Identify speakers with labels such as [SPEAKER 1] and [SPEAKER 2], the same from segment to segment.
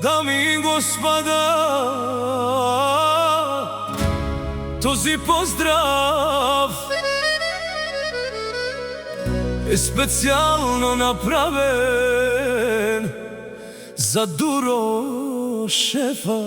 [SPEAKER 1] Дами и господа, този поздрав е специално направен за Дуро шефа.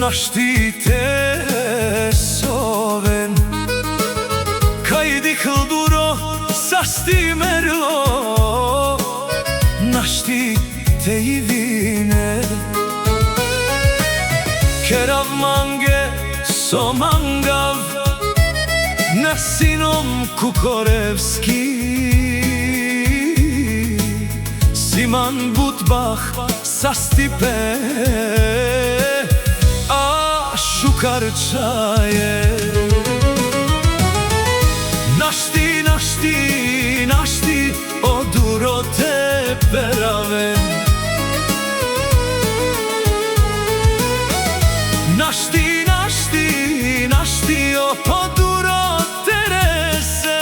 [SPEAKER 1] Наштите совен кај дихл Дуро састимерло наштите и вине керав манге со мангав на сином Кукоревски Симан Бутбах састипе Шукарчае Нашти, нашти, нашти о Дуро те перавен Нашти, нашти, нашти о Дуро тересен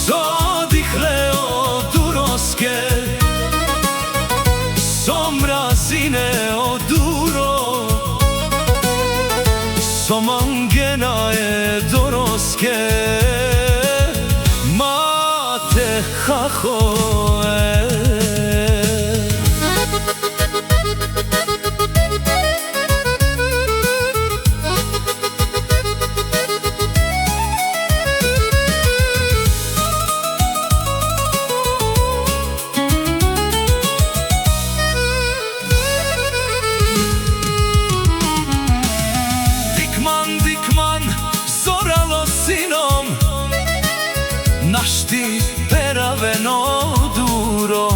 [SPEAKER 1] Содихле о Дуроске Somrazine o Duro Somangena e Doroske Mate Chachoe Našti peraveno Duro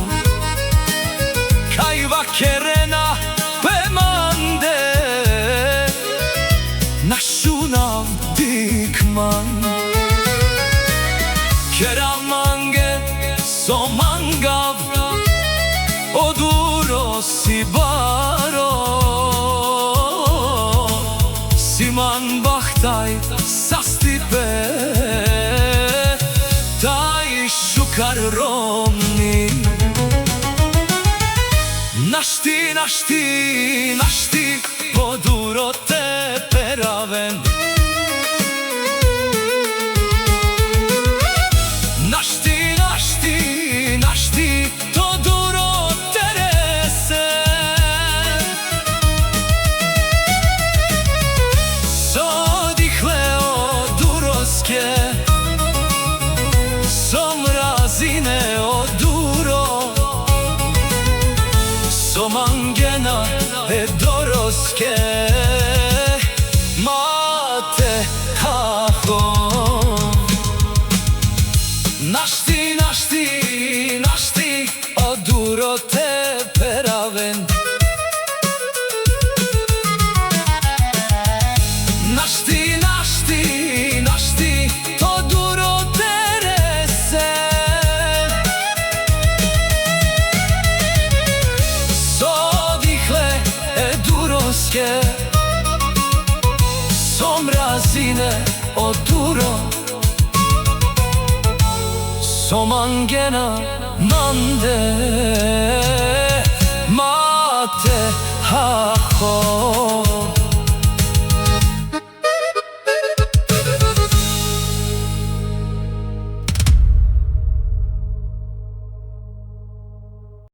[SPEAKER 1] Kaj vakerena pemande Našunav dikman Keramange somangav O Duro si baro Siman bahtaj sastipe Romni Našti, našti, našti po Duro te peraven Našti, našti, našti to Duro teresen Sodihle o Duroske Somrazine o Duro Somangena e Doroske Mate Hacho Našti, našti, našti o Duro te peraven Našti, našti, našti to Duro Somrazine o Duro Somangena mande Mate Hacho